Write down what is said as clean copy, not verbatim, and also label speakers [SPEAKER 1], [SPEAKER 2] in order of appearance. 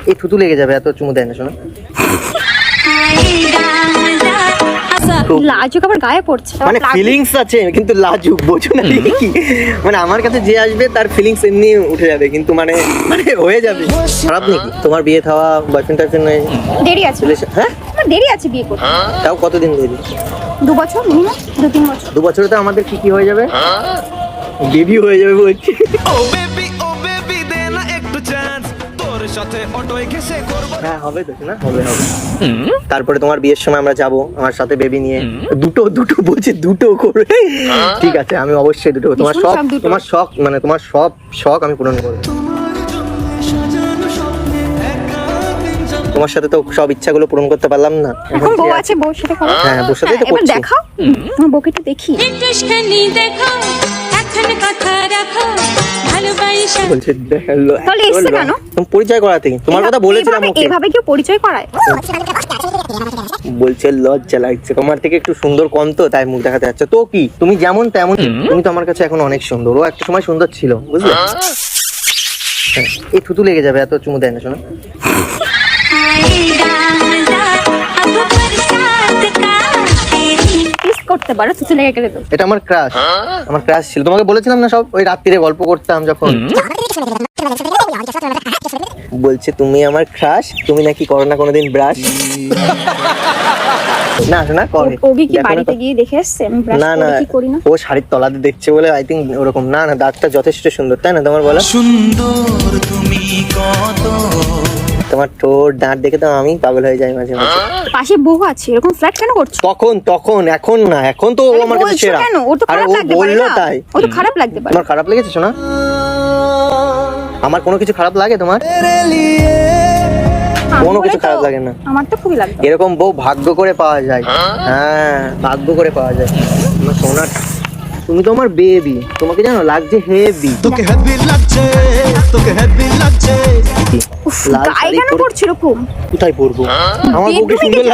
[SPEAKER 1] এই থুতু লেগে যাবে, এত চুমু দেয় না শোনা।
[SPEAKER 2] লাজুক আবার গায়ে পড়ছে,
[SPEAKER 1] মানে ফিলিংস আছে কিন্তু লাজুক, বোঝো না কি? মানে আমার কাছে যে আসবে তার ফিলিংস এমনি উঠে যাবে, কিন্তু মানে হয়ে যাবে। খারাপ নাকি তোমার বিয়ে থাওয়া বয়ফ্রেন্ড টাইফ্রেন্ড নেই?
[SPEAKER 2] দেরি আছে।
[SPEAKER 1] হ্যাঁ
[SPEAKER 2] আমার দেরি আছে বিয়ে করতে।
[SPEAKER 1] তাও কতদিন দেরি?
[SPEAKER 2] 2 বছর মিনিমাম, 2-3 বছর।
[SPEAKER 1] 2 বছরে তো আমাদের কি হয়ে যাবে? বেবি হয়ে যাবে বলছি। হ্যাঁ হবে তো না, হবে হবে। তারপরে তোমার বিয়ের সময় আমরা যাব আমার সাথে বেবি নিয়ে, দুটো বলছে দুটো করে। ঠিক আছে, আমি অবশ্যই দুটো। তোমার শখ, তোমার শখ মানে তোমার সব শখ আমি পূরণ করবো। তোমার সাথে তো সব ইচ্ছাগুলো পূরণ করতে পারলাম না।
[SPEAKER 2] এখন বউ আছে, বউর সাথে করো।
[SPEAKER 1] হ্যাঁ, বউর সাথেই তো
[SPEAKER 2] এবার
[SPEAKER 1] করছি।
[SPEAKER 2] দেখাও তোমার বউকে একটু দেখি।
[SPEAKER 1] বলছে
[SPEAKER 2] তাহলে এসছে কেন?
[SPEAKER 1] তুমি পরিচয় করাতে, তোমার কথা বলেছিলাম ওকে।
[SPEAKER 2] এভাবে কেউ পরিচয় করায়?
[SPEAKER 1] বলছে লজ্জা লাগছে, তোমার থেকে একটু সুন্দর কম তো, তাই মুখ দেখাতে যাচ্ছে। তো কি তুমি যেমন তেমন, তুমি তো আমার কাছে এখন অনেক সুন্দর। ও একটা সময় সুন্দর ছিল, বুঝলে? এই থুতু লেগে যাবে, এত চুমু দেয় না শোনা।
[SPEAKER 2] কিস করতে পারো, থুতু লেগে গেলে তো।
[SPEAKER 1] এটা আমার ক্রাশ, আমার ক্রাশ ছিল। তোমাকে বলেছিলাম না সব, ওই রাত্রিরে গল্প করতাম যখন। বলছে তুমি আমার ক্রাশ, তুমি নাকি করো না কোনোদিন ব্রাশ। না শোনা করে।
[SPEAKER 2] ও কি বাড়িতে গিয়ে দেখে এসছে আমি ব্রাশ
[SPEAKER 1] না না,
[SPEAKER 2] করি কি করি না?
[SPEAKER 1] ও শাড়ির তলাতে দেখছে বলে আই থিঙ্ক ওরকম। না না, দাঁতটা যথেষ্ট সুন্দর, তাই না তোমার বলা?
[SPEAKER 3] সুন্দর তুমি কত।
[SPEAKER 1] তোমার ঠোঁট দাঁত দেখে তো আমি পাগল হয়ে যাই মাঝে মাঝে।
[SPEAKER 2] পাশে বউ আছে, এরকম ফ্ল্যাট কেন করছো?
[SPEAKER 1] তখন এখন না, এখন তো ও আমার কাছে
[SPEAKER 2] বলছো
[SPEAKER 1] সেরা।
[SPEAKER 2] কেন? ওর তো
[SPEAKER 1] আরে
[SPEAKER 2] খারাপ
[SPEAKER 1] ও
[SPEAKER 2] লাগতে পারে
[SPEAKER 1] বললো
[SPEAKER 2] না।
[SPEAKER 1] তাই।
[SPEAKER 2] ও তো খারাপ লাগতে পারে।
[SPEAKER 1] তোমার খারাপ লেগেছে শোনা? আমার কোনো কিছু খারাপ লাগে তোমার? কোনো কিছু খারাপ লাগে না।
[SPEAKER 2] আমার তো খুবই লাগবে।
[SPEAKER 1] এরকম বউ ভাগ্য করে পাওয়া যায়। হ্যাঁ, ভাগ্য করে পাওয়া যায়। আমার সোনার, তুমি তো আমার বেবি, তোমাকে জানো লাগছে হেভি।
[SPEAKER 3] তোকে হেভি লাগছে, তোকে হেভি লাগছে।
[SPEAKER 1] লাল
[SPEAKER 2] গায়ে
[SPEAKER 1] শাড়ি
[SPEAKER 2] কেন
[SPEAKER 1] পরে
[SPEAKER 2] পড়ছো এরকম?
[SPEAKER 1] কোথায় পরবো? আমার বউকে
[SPEAKER 2] বেডরুমে
[SPEAKER 1] সুন্দর